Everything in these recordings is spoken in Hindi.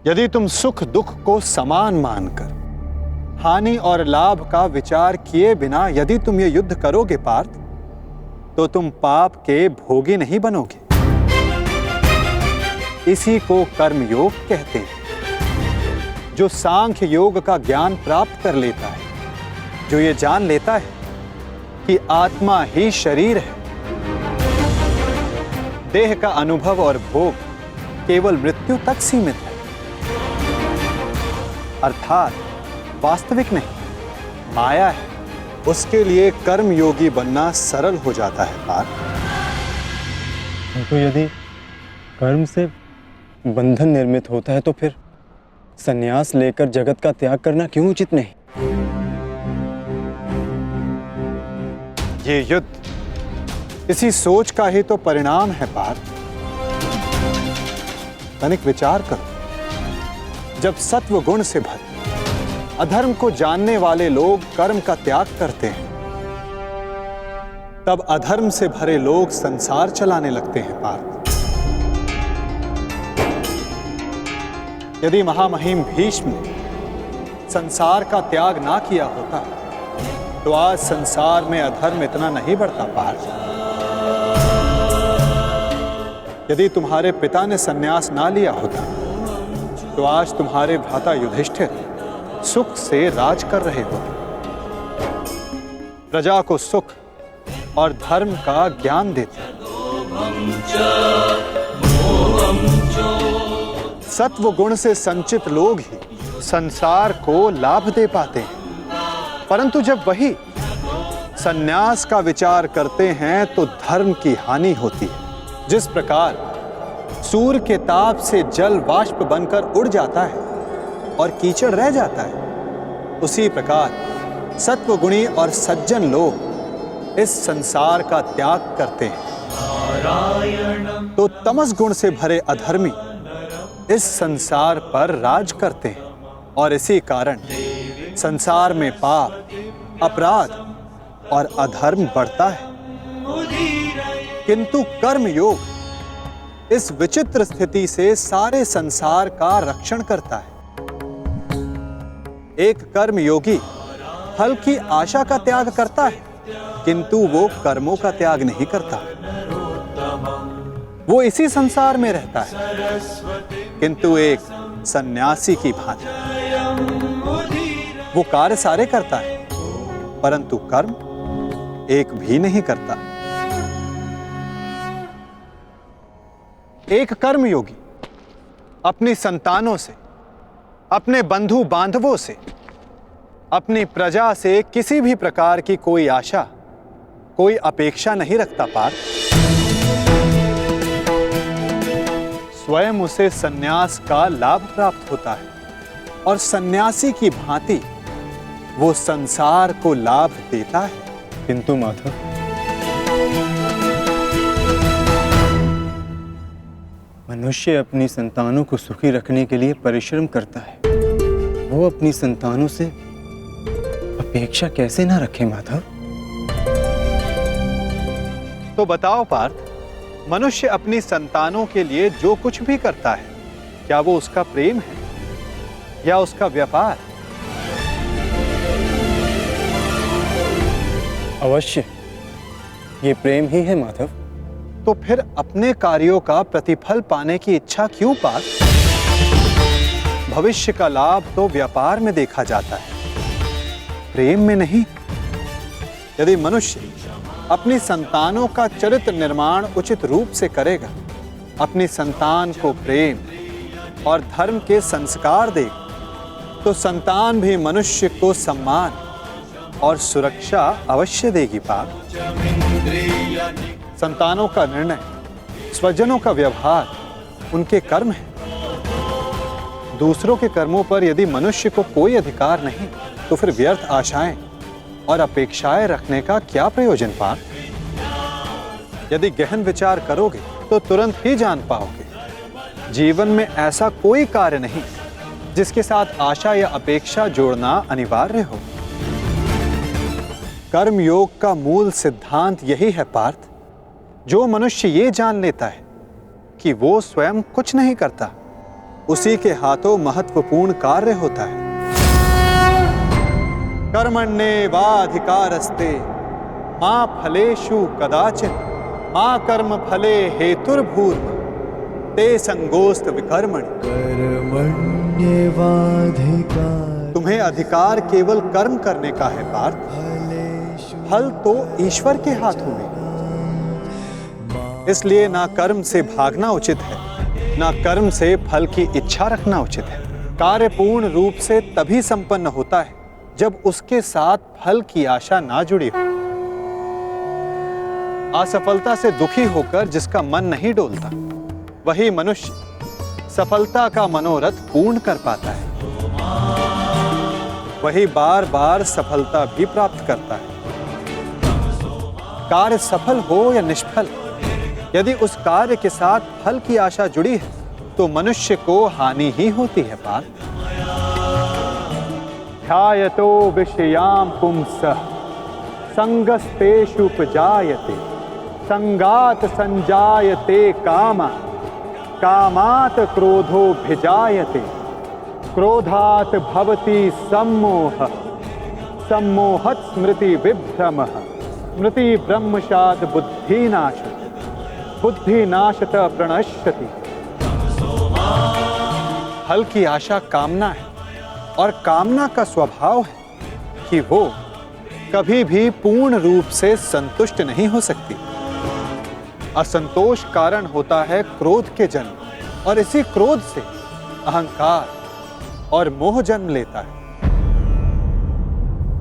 यदि तुम सुख दुख को समान मानकर हानि और लाभ का विचार किए बिना यदि तुम ये युद्ध करोगे पार्थ, तो तुम पाप के भोगी नहीं बनोगे। इसी को कर्मयोग कहते हैं। जो सांख्य योग का ज्ञान प्राप्त कर लेता है, जो ये जान लेता है कि आत्मा ही शरीर है, देह का अनुभव और भोग केवल मृत्यु तक सीमित है, अर्थात वास्तविक नहीं, माया है, उसके लिए कर्मयोगी बनना सरल हो जाता है पार्थ। तो यदि कर्म से बंधन निर्मित होता है तो फिर संन्यास लेकर जगत का त्याग करना क्यों उचित नहीं? ये युद्ध इसी सोच का ही तो परिणाम है पार्थ। तनिक विचार करो, जब सत्व गुण से भरे अधर्म को जानने वाले लोग कर्म का त्याग करते हैं, तब अधर्म से भरे लोग संसार चलाने लगते हैं पार्थ। यदि महामहिम भीष्म ने संसार का त्याग ना किया होता तो आज संसार में अधर्म इतना नहीं बढ़ता पार्थ। यदि तुम्हारे पिता ने संन्यास ना लिया होता तो आज तुम्हारे भ्राता युधिष्ठिर सुख से राज कर रहे होते, प्रजा को सुख और धर्म का ज्ञान देते। सत्व गुण से संचित लोग ही संसार को लाभ दे पाते हैं, परंतु जब वही संन्यास का विचार करते हैं तो धर्म की हानि होती है। जिस प्रकार सूर्य के ताप से जल वाष्प बनकर उड़ जाता है और कीचड़ रह जाता है, उसी प्रकार सत्वगुणी और सज्जन लोग इस संसार का त्याग करते हैं, तो तमस गुण से भरे अधर्मी इस संसार पर राज करते हैं और इसी कारण संसार में पाप, अपराध और अधर्म बढ़ता है। किंतु कर्म योग इस विचित्र स्थिति से सारे संसार का रक्षण करता है। एक कर्म योगी फल की आशा का त्याग करता है, किंतु वो कर्मों का त्याग नहीं करता। वो इसी संसार में रहता है, किंतु एक सन्यासी की भांति वो कार्य सारे करता है, परंतु कर्म एक भी नहीं करता। एक कर्मयोगी अपनी संतानों से, अपने बंधु बांधवों से, अपनी प्रजा से किसी भी प्रकार की कोई आशा, कोई अपेक्षा नहीं रखता पार्थ। स्वयं उसे सन्यास का लाभ प्राप्त होता है और सन्यासी की भांति वो संसार को लाभ देता है। किंतु माधव, मनुष्य अपनी संतानों को सुखी रखने के लिए परिश्रम करता है, वो अपनी संतानों से अपेक्षा कैसे ना रखे माधव? तो बताओ पार्थ, मनुष्य अपनी संतानों के लिए जो कुछ भी करता है, क्या वो उसका प्रेम है या उसका व्यापार? अवश्य ये प्रेम ही है माधव। तो फिर अपने कार्यों का प्रतिफल पाने की इच्छा क्यों पार्थ? भविष्य का लाभ तो व्यापार में देखा जाता है, प्रेम में नहीं। यदि मनुष्य अपनी संतानों का चरित्र निर्माण उचित रूप से करेगा, अपनी संतान को प्रेम और धर्म के संस्कार देगा, तो संतान भी मनुष्य को सम्मान और सुरक्षा अवश्य देगी पार्थ। संतानों का निर्णय, स्वजनों का व्यवहार उनके कर्म है। दूसरों के कर्मों पर यदि मनुष्य को कोई अधिकार नहीं, तो फिर व्यर्थ आशाएं और अपेक्षाएं रखने का क्या प्रयोजन पार्थ? यदि गहन विचार करोगे तो तुरंत ही जान पाओगे, जीवन में ऐसा कोई कार्य नहीं जिसके साथ आशा या अपेक्षा जोड़ना अनिवार्य हो। कर्म योग का मूल सिद्धांत यही है पार्थ। जो मनुष्य ये जान लेता है कि वो स्वयं कुछ नहीं करता, उसी के हाथों महत्वपूर्ण कार्य होता है। कर्मण्येवाधिकारस्ते मा फलेषु कदाचन मा कर्म फले हेतुर्भूर्मा ते संगोस्त विकर्मणि। तुम्हें अधिकार केवल कर्म करने का है पार्थ, फल तो ईश्वर के हाथों में। इसलिए ना कर्म से भागना उचित है, ना कर्म से फल की इच्छा रखना उचित है। कार्य पूर्ण रूप से तभी संपन्न होता है जब उसके साथ फल की आशा ना जुड़ी हो। असफलता से दुखी होकर जिसका मन नहीं डोलता, वही मनुष्य सफलता का मनोरथ पूर्ण कर पाता है। वही बार बार सफलता भी प्राप्त करता है। कार्य सफल हो या निष्फल, यदि उस कार्य के साथ फल की आशा जुड़ी है तो मनुष्य को हानि ही होती है पार्थ। ध्यायतो विषयाम पुंसः संगस्तेषुपजायते संगात संजायते कामा कामात् क्रोधोऽभिजायते क्रोधात् भवति सम्मोहः सम्मोहात् स्मृति विभ्रमः स्मृति ब्रह्मशात् बुद्धिनाशः बुद्धिनाशत प्रणश्यति। फल की आशा कामना है और कामना का स्वभाव है कि वो कभी भी पूर्ण रूप से संतुष्ट नहीं हो सकती। असंतोष कारण होता है क्रोध के जन्म, और इसी क्रोध से अहंकार और मोह जन्म लेता है।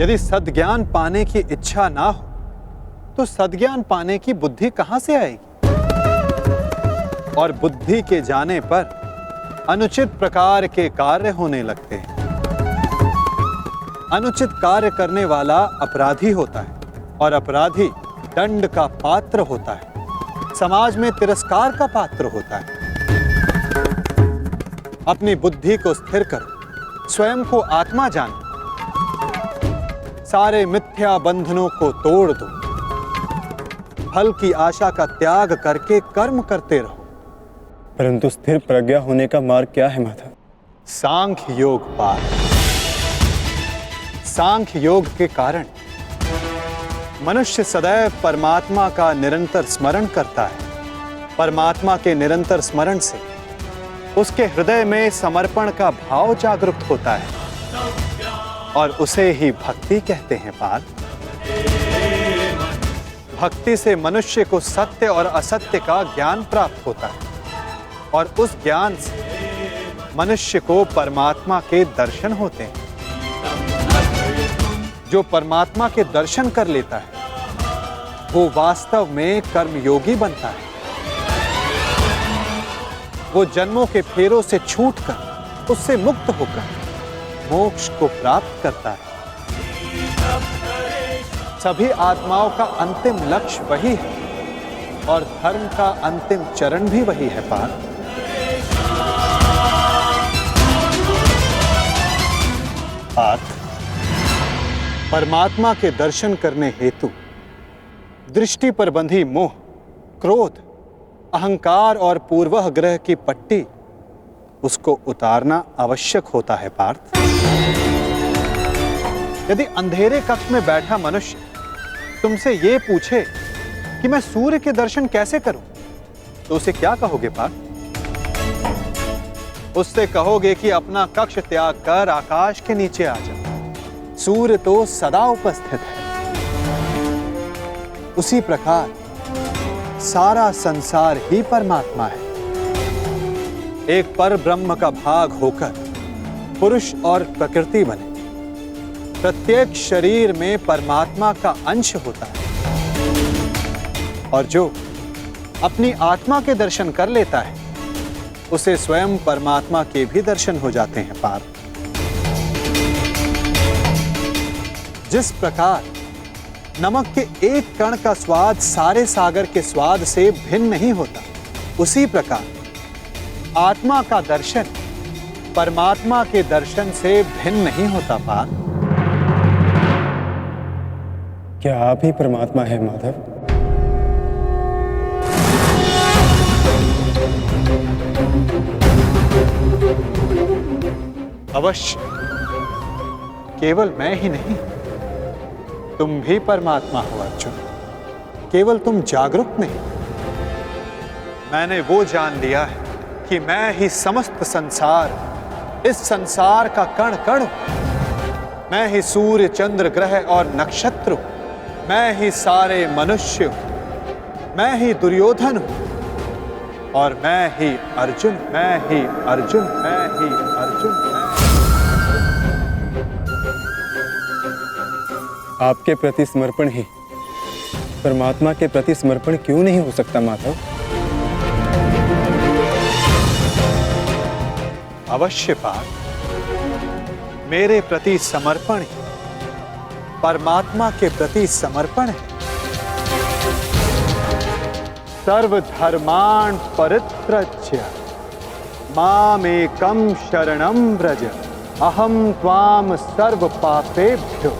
यदि सद्ज्ञान पाने की इच्छा ना हो तो सद्ज्ञान पाने की बुद्धि कहां से आएगी? और बुद्धि के जाने पर अनुचित प्रकार के कार्य होने लगते हैं। अनुचित कार्य करने वाला अपराधी होता है और अपराधी दंड का पात्र होता है, समाज में तिरस्कार का पात्र होता है। अपनी बुद्धि को स्थिर करो, स्वयं को आत्मा जानो, सारे मिथ्या बंधनों को तोड़ दो, फल की आशा का त्याग करके कर्म करते रहो। परंतु स्थिर प्रज्ञा होने का मार्ग क्या है माता? सांख्य योग पार्थ। सांख्य योग के कारण मनुष्य सदैव परमात्मा का निरंतर स्मरण करता है। परमात्मा के निरंतर स्मरण से उसके हृदय में समर्पण का भाव जागृत होता है और उसे ही भक्ति कहते हैं पार्थ। भक्ति से मनुष्य को सत्य और असत्य का ज्ञान प्राप्त होता है और उस ज्ञान से मनुष्य को परमात्मा के दर्शन होते हैं। जो परमात्मा के दर्शन कर लेता है वो वास्तव में कर्मयोगी बनता है। वो जन्मों के फेरों से छूटकर, उससे मुक्त होकर मोक्ष को प्राप्त करता है। सभी आत्माओं का अंतिम लक्ष्य वही है और धर्म का अंतिम चरण भी वही है पार्थ। परमात्मा के दर्शन करने हेतु दृष्टि पर बंधी मोह, क्रोध, अहंकार और पूर्वह ग्रह की पट्टी उसको उतारना आवश्यक होता है पार्थ। यदि अंधेरे कक्ष में बैठा मनुष्य तुमसे ये पूछे कि मैं सूर्य के दर्शन कैसे करूं, तो उसे क्या कहोगे पार्थ? उससे कहोगे कि अपना कक्ष त्याग कर आकाश के नीचे आ जा। सूर्य तो सदा उपस्थित है। उसी प्रकार सारा संसार ही परमात्मा है। एक पर ब्रह्म का भाग होकर पुरुष और प्रकृति बने। प्रत्येक शरीर में परमात्मा का अंश होता है और जो अपनी आत्मा के दर्शन कर लेता है उसे स्वयं परमात्मा के भी दर्शन हो जाते हैं पार्थ। जिस प्रकार नमक के एक कण का स्वाद सारे सागर के स्वाद से भिन्न नहीं होता, उसी प्रकार आत्मा का दर्शन परमात्मा के दर्शन से भिन्न नहीं होता पार्थ। क्या आप ही परमात्मा है माधव? अवश्य, केवल मैं ही नहीं, तुम भी परमात्मा हो अर्जुन। केवल तुम जागरूक नहीं, मैंने वो जान लिया है कि मैं ही समस्त संसार, इस संसार का कण कण हूं। मैं ही सूर्य, चंद्र, ग्रह और नक्षत्र हूं। मैं ही सारे मनुष्य हूं। मैं ही दुर्योधन हूं और मैं ही अर्जुन, मैं ही अर्जुन, मैं ही अर्जुन, आपके प्रति समर्पण ही परमात्मा के प्रति समर्पण क्यों नहीं हो सकता माधव? अवश्य पार्थ, मेरे प्रति समर्पण ही परमात्मा के प्रति समर्पण है। सर्वधर्मान् परित्यज्य मामेकं शरणं व्रज, अहं त्वां सर्व पापेभ्यो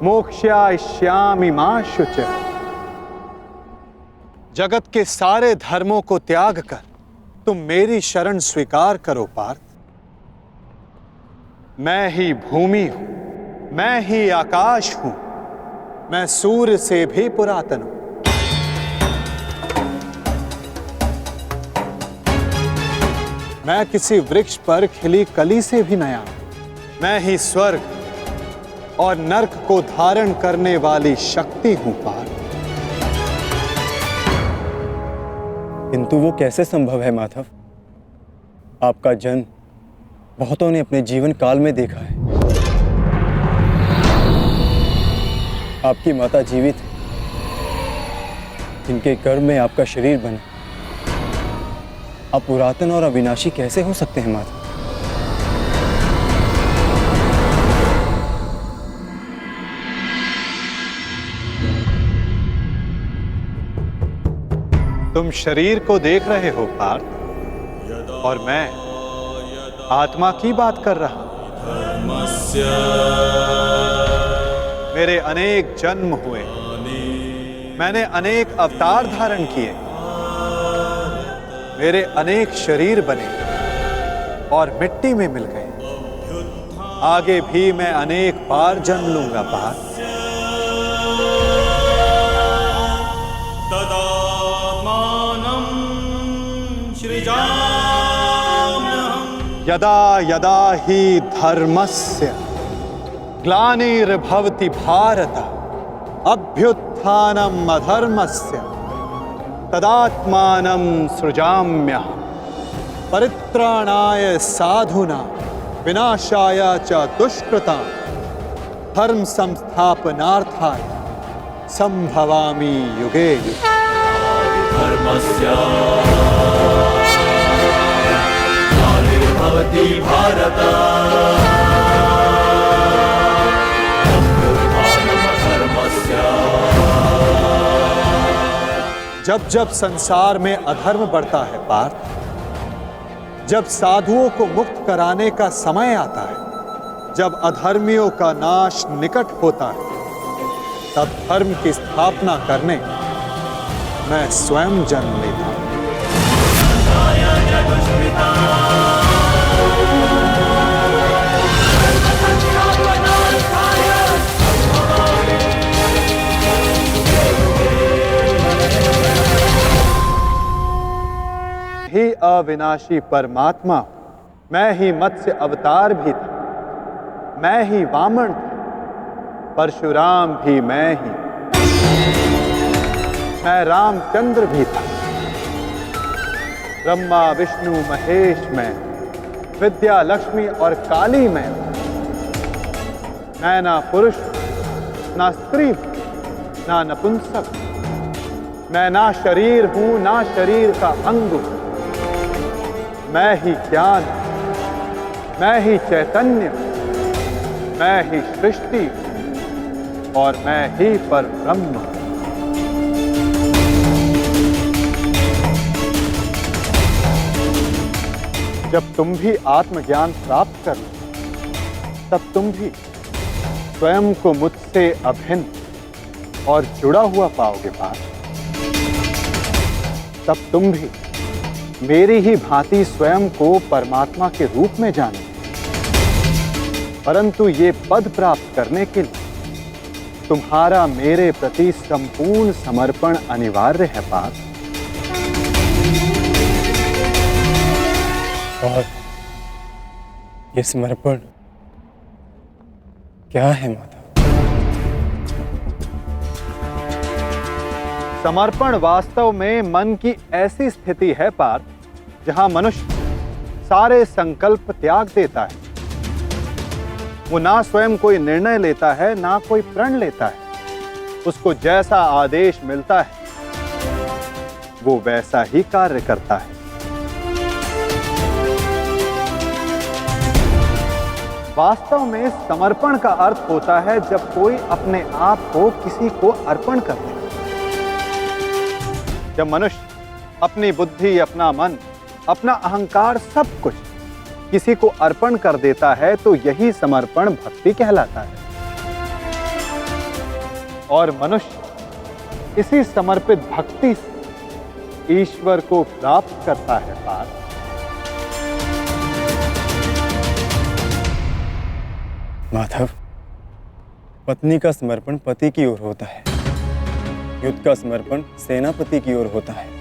मोक्षयिष्यामि मा शुचः। जगत के सारे धर्मों को त्याग कर तुम मेरी शरण स्वीकार करो पार्थ। मैं ही भूमि हूं, मैं ही आकाश हूं, मैं सूर्य से भी पुरातन हूं। मैं किसी वृक्ष पर खिली कली से भी नया हूं। मैं ही स्वर्ग और नर्क को धारण करने वाली शक्ति हूं पार्थ। किंतु वो कैसे संभव है माधव? आपका जन्म बहुतों ने अपने जीवन काल में देखा है। आपकी माता जीवित है, जिनके गर्भ में आपका शरीर बना। आप पुरातन और अविनाशी कैसे हो सकते हैं माधव? तुम शरीर को देख रहे हो पार्थ, और मैं आत्मा की बात कर रहा हूं। मेरे अनेक जन्म हुए, मैंने अनेक अवतार धारण किए, मेरे अनेक शरीर बने और मिट्टी में मिल गए। आगे भी मैं अनेक बार जन्म लूंगा पार्थ। यदा यदा हि धर्मस्य ग्लानिर्भवति भारत, अभ्युत्थानम् अधर्मस्य तदात्मानं सृजाम्यहम्। परित्राणाय साधूनां विनाशाय च दुष्कृतां धर्म संस्थापनार्थाय संभवामि युगे युगे। भवति भारत जब जब संसार में अधर्म बढ़ता है पार्थ, जब साधुओं को मुक्त कराने का समय आता है, जब अधर्मियों का नाश निकट होता है, तब धर्म की स्थापना करने मैं स्वयं जन्म लेता हूं। ही अविनाशी परमात्मा, मैं ही मत्स्य अवतार भी था, मैं ही वामन था, परशुराम भी मैं ही, मैं रामचंद्र भी था, ब्रह्मा विष्णु महेश मैं, विद्या लक्ष्मी और काली मैं ना पुरुष, ना स्त्री, ना नपुंसक, मैं ना शरीर हूं, ना शरीर का अंग हूं। मैं ही ज्ञान, मैं ही चैतन्य, मैं ही सृष्टि और मैं ही परब्रह्म। जब तुम भी आत्मज्ञान प्राप्त कर लो, तब तुम भी स्वयं को मुझसे अभिन्न और जुड़ा हुआ पाओगे पार्थ। तब तुम भी मेरी ही भांति स्वयं को परमात्मा के रूप में जानोगे। परंतु ये पद प्राप्त करने के लिए तुम्हारा मेरे प्रति संपूर्ण समर्पण अनिवार्य है पार्थ। और ये समर्पण क्या है माधव? समर्पण वास्तव में मन की ऐसी स्थिति है पार्थ जहां मनुष्य सारे संकल्प त्याग देता है। वो ना स्वयं कोई निर्णय लेता है ना कोई प्रण लेता है। उसको जैसा आदेश मिलता है वो वैसा ही कार्य करता है। वास्तव में समर्पण का अर्थ होता है जब कोई अपने आप को किसी को अर्पण कर दे। जब मनुष्य अपनी बुद्धि, अपना मन, अपना अहंकार, सब कुछ किसी को अर्पण कर देता है तो यही समर्पण भक्ति कहलाता है। और मनुष्य इसी समर्पित भक्ति से ईश्वर को प्राप्त करता है पार्थ। माधव, पत्नी का समर्पण पति की ओर होता है, युद्ध का समर्पण सेनापति की ओर होता है।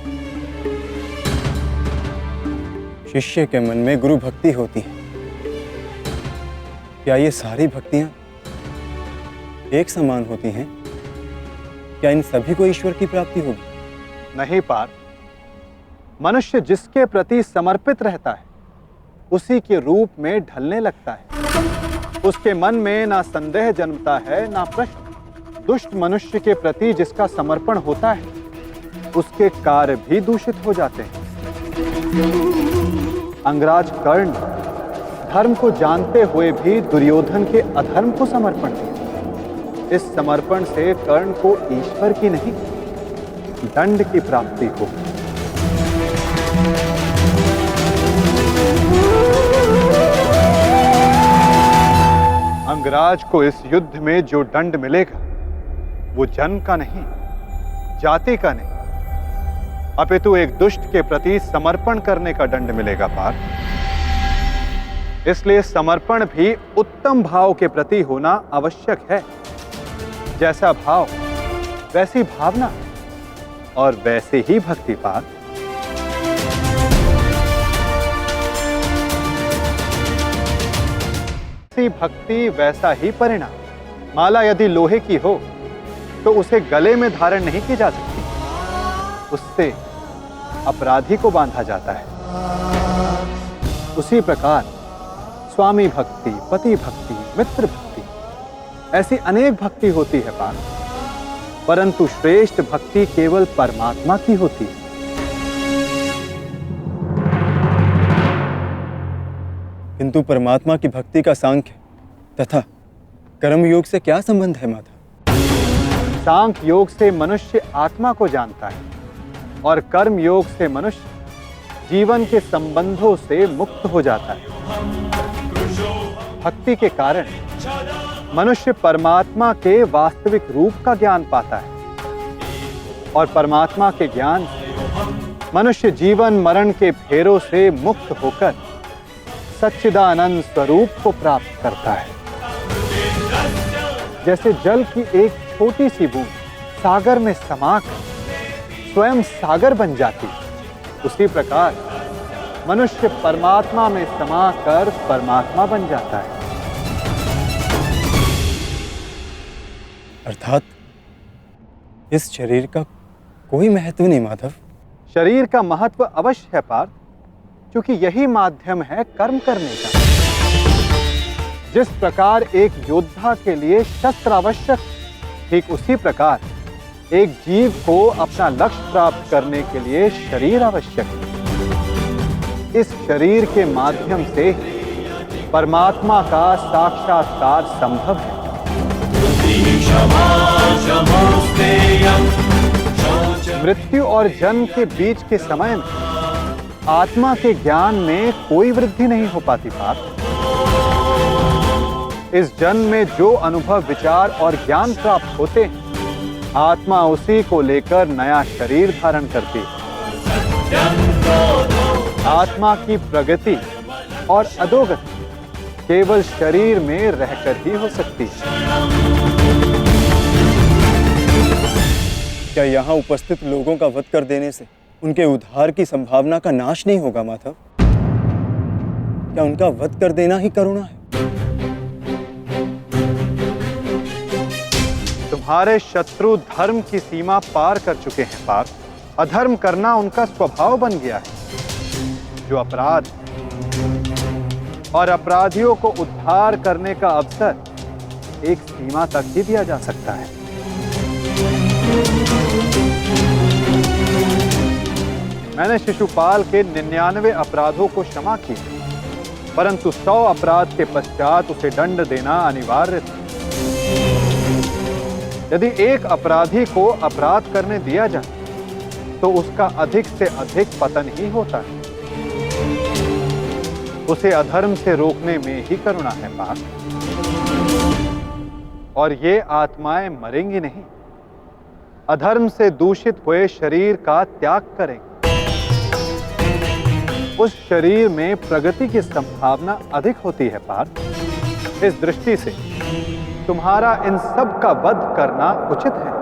शिष्य के मन में गुरु भक्ति होती है। क्या ये सारी भक्तियां एक समान होती हैं? क्या इन सभी को ईश्वर की प्राप्ति होगी? नहीं पार्थ, मनुष्य जिसके प्रति समर्पित रहता है उसी के रूप में ढलने लगता है। उसके मन में ना संदेह जन्मता है ना प्रश्न। दुष्ट मनुष्य के प्रति जिसका समर्पण होता है उसके कार्य भी दूषित हो जाते हैं। अंगराज कर्ण धर्म को जानते हुए भी दुर्योधन के अधर्म को समर्पण दिया। इस समर्पण से कर्ण को ईश्वर की नहीं दंड की प्राप्ति हो। अंगराज को इस युद्ध में जो दंड मिलेगा वो जन्म का नहीं, जाति का नहीं, अपितु एक दुष्ट के प्रति समर्पण करने का दंड मिलेगा पार्थ। इसलिए समर्पण भी उत्तम भाव के प्रति होना आवश्यक है। जैसा भाव वैसी भावना और वैसे ही भक्ति पार्थ। ऐसी भक्ति वैसा ही परिणाम। माला यदि लोहे की हो तो उसे गले में धारण नहीं की जा सकती, उससे अपराधी को बांधा जाता है। उसी प्रकार स्वामी भक्ति, पति भक्ति, मित्र भक्ति, ऐसी अनेक भक्ति होती है पार्थ, परंतु श्रेष्ठ भक्ति केवल परमात्मा की होती है। किंतु परमात्मा की भक्ति का सांख्य तथा कर्म योग से क्या संबंध है माधव? सांख्य योग से मनुष्य आत्मा को जानता है और कर्म योग से मनुष्य जीवन के संबंधों से मुक्त हो जाता है। भक्ति के कारण मनुष्य परमात्मा के वास्तविक रूप का ज्ञान पाता है और परमात्मा के ज्ञान से मनुष्य जीवन मरण के फेरों से मुक्त होकर सच्चिदानंद स्वरूप को प्राप्त करता है। जैसे जल की एक छोटी सी बूंद सागर में समाकर स्वयं सागर बन जाती, उसी प्रकार मनुष्य परमात्मा में समाकर परमात्मा बन जाता है। अर्थात इस शरीर का कोई महत्व नहीं माधव। शरीर का महत्व अवश्य है पार्थ, क्योंकि यही माध्यम है कर्म करने का। जिस प्रकार एक योद्धा के लिए शस्त्र आवश्यक, ठीक उसी प्रकार एक जीव को अपना लक्ष्य प्राप्त करने के लिए शरीर आवश्यक है। इस शरीर के माध्यम से परमात्मा का साक्षात्कार संभव है। मृत्यु और जन्म के बीच के समय में आत्मा के ज्ञान में कोई वृद्धि नहीं हो पाती पार्थ। इस जन्म में जो अनुभव, विचार और ज्ञान प्राप्त होते हैं, आत्मा उसी को लेकर नया शरीर धारण करती है। आत्मा की प्रगति और अधोगति केवल शरीर में रहकर ही हो सकती है। क्या यहाँ उपस्थित लोगों का वध कर देने से उनके उद्धार की संभावना का नाश नहीं होगा माधव? क्या उनका वध कर देना ही करुणा है? तुम्हारे शत्रु धर्म की सीमा पार कर चुके हैं पार्थ। अधर्म करना उनका स्वभाव बन गया है, जो अपराध है। और अपराधियों को उद्धार करने का अवसर एक सीमा तक ही दिया जा सकता है। मैंने शिशुपाल के 99 अपराधों को क्षमा किया, परंतु 100 अपराध के पश्चात उसे दंड देना अनिवार्य था। यदि एक अपराधी को अपराध करने दिया जाए तो उसका अधिक से अधिक पतन ही होता है। उसे अधर्म से रोकने में ही करुणा है पार्थ। और ये आत्माएं मरेंगी नहीं, अधर्म से दूषित हुए शरीर का त्याग करेंगे। उस शरीर में प्रगति की संभावना अधिक होती है पार्थ। इस दृष्टि से तुम्हारा इन सब का वध करना उचित है।